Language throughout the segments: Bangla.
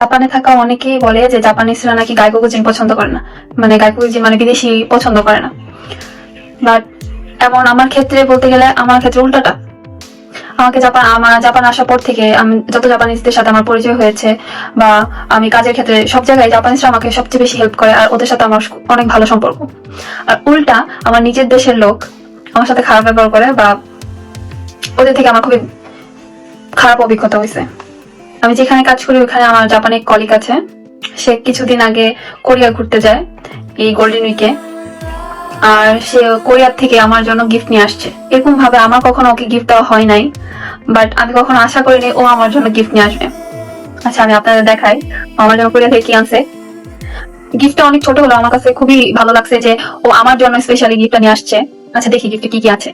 জাপানে থাকা অনেকেই বলে যে জাপানিজরা নাকি গাইকো কুজিন পছন্দ করে না, মানে গাইকো কুজিন মানে বিদেশি পছন্দ করে না। বাট এমন আমার ক্ষেত্রে বলতে গেলে আমার ক্ষেত্রে উল্টাটা। আমাকে জাপান আসার পর থেকে আমি যত জাপানিজদের সাথে আমার পরিচয় হয়েছে বা আমি কাজের ক্ষেত্রে সব জায়গায় জাপানিজরা আমাকে সবচেয়ে বেশি হেল্প করে, আর ওদের সাথে আমার অনেক ভালো সম্পর্ক। আর উল্টা আমার নিজের দেশের লোক আমার সাথে খারাপ ব্যবহার করে বা ওদের থেকে আমার খুবই খারাপ অভিজ্ঞতা হয়েছে। আমি যেখানে কাজ করি ওখানে আমার জাপানে এক কলিগ আছে, সে কিছুদিন আগে কোরিয়া ঘুরতে যায় এই গোল্ডেন উইকে। আর সে কোরিয়ার থেকে আমার জন্য গিফট নিয়ে আসছে। এরকম ভাবে আমার কখনো ওকে গিফট দেওয়া হয় নাই, বাট আমি কখনো আশা করিনি ও আমার জন্য গিফট নিয়ে আসবে। আচ্ছা আমি আপনাদের দেখাই আমার জন্য কোরিয়া থেকে কি আনছে। গিফটটা অনেক ছোট হলো, আমার কাছে খুবই ভালো লাগছে যে ও আমার জন্য স্পেশালি গিফটটা নিয়ে আসছে। আচ্ছা দেখি গিফটে কি কি আছে।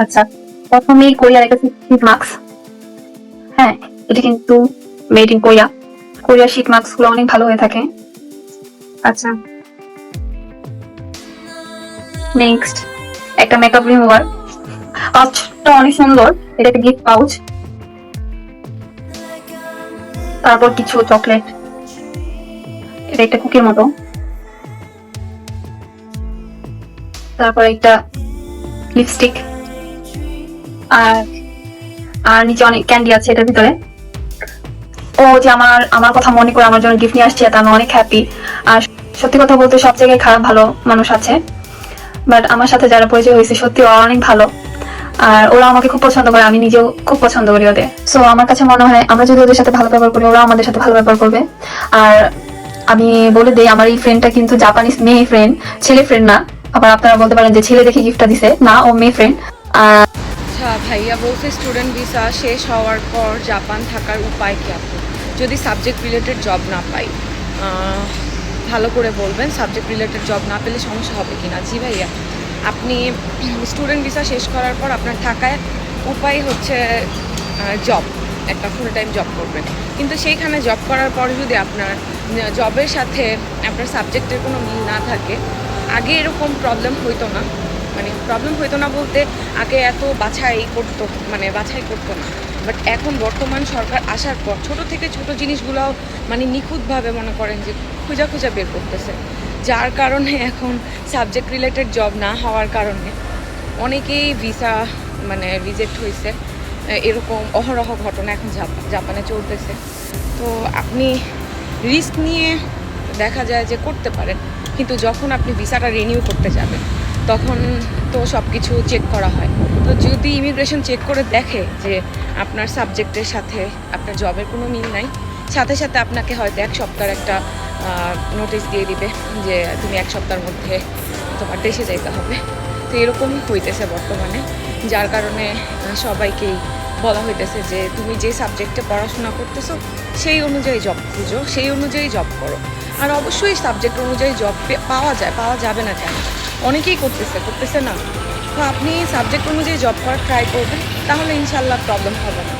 আচ্ছা প্রথমেই কোরিয়ার একটা শীত মাস্ক। হ্যাঁ, এটা কিন্তু মেড ইন কোরিয়া। কোরিয়ার শীত মাস্ক গুলো অনেক ভালো হয়ে থাকে। আচ্ছা নেক্সট একটা মেকআপ রিমুভার। পাউচটা অনেক সুন্দর, এটা একটা গিফট পাউচ। তারপর কিছু চকলেট, এটা একটা কুকির মতো। তারপর একটা লিপস্টিক, আর আর নিচে অনেক ক্যান্ডি আছে এটার ভিতরে। ও যে আমার আমার কথা মনে করে আমার জন্য গিফট নিয়ে আসছে, এটা আমি অনেক হ্যাপি। আর সত্যি কথা বলতে সব জায়গায় খারাপ ভালো মানুষ আছে, বাট আমার সাথে যারা পরিচয় হয়েছে সত্যি ওরা অনেক ভালো। আর ওরা আমাকে খুব পছন্দ করে, আমি নিজেও খুব পছন্দ করি ওদের। সো আমার কাছে মনে হয় আমরা যদি ওদের সাথে ভালো ব্যবহার করি ওরা আমাদের সাথে ভালো ব্যবহার করবে। আর আমি বলে দেই আমার এই ফ্রেন্ডটা কিন্তু জাপানিজ মেয়ে ফ্রেন্ড, ছেলে ফ্রেন্ড না। আবার আপনারা বলতে পারেন যে ছেলে দেখে গিফটটা দিছে, না ও মেয়ে ফ্রেন্ড। আচ্ছা ভাইয়া বলছে স্টুডেন্ট ভিসা শেষ হওয়ার পর জাপান থাকার উপায় কি আপু, যদি সাবজেক্ট রিলেটেড জব না পাই? ভালো করে বলবেন, সাবজেক্ট রিলেটেড জব না পেলে সমস্যা হবে কি না। জি ভাইয়া, আপনি স্টুডেন্ট ভিসা শেষ করার পর আপনার থাকায় উপায় হচ্ছে জব, একটা ফুল টাইম জব করবেন। কিন্তু সেইখানে জব করার পর যদি আপনার জবের সাথে আপনার সাবজেক্টের কোনো মিল না থাকে, আগে এরকম প্রবলেম হইতো না। মানে প্রবলেম হইতো না বলতে আগে এত বাছাই করতো না। বাট এখন বর্তমান সরকার আসার পর ছোট থেকে ছোট জিনিসগুলো মানে নিখুঁতভাবে মনে করেন যে খুঁজা বের করতেছে, যার কারণে এখন সাবজেক্ট রিলেটেড জব না হওয়ার কারণে অনেকেই ভিসা মানে রিজেক্ট হয়েছে। এরকম অহরহ ঘটনা এখন জাপানে চলতেছে। তো আপনি রিস্ক নিয়ে দেখা যায় যে করতে পারেন, কিন্তু যখন আপনি ভিসাটা রিনিউ করতে যাবেন তখন তো সব কিছু চেক করা হয়। তো যদি ইমিগ্রেশন চেক করে দেখে যে আপনার সাবজেক্টের সাথে আপনার জবের কোনো মিল নাই, সাথে সাথে আপনাকে হয়তো 1 সপ্তাহের একটা নোটিশ দিয়ে দিবে যে তুমি 1 সপ্তাহের মধ্যে তোমার দেশে যাইতে হবে। তো এরকমই হইতেছে বর্তমানে, যার কারণে সবাইকেই বলা হইতেছে যে তুমি যে সাবজেক্টে পড়াশোনা করতেছো সেই অনুযায়ী জব খুঁজো, সেই অনুযায়ী জব করো। আর অবশ্যই সাবজেক্ট অনুযায়ী জব পাওয়া যাবে না কেন, অনেকেই করতেছে না। তো আপনি সাবজেক্ট অনুযায়ী জব করার ট্রাই করবেন, তাহলে ইনশাল্লাহ প্রবলেম হবে না।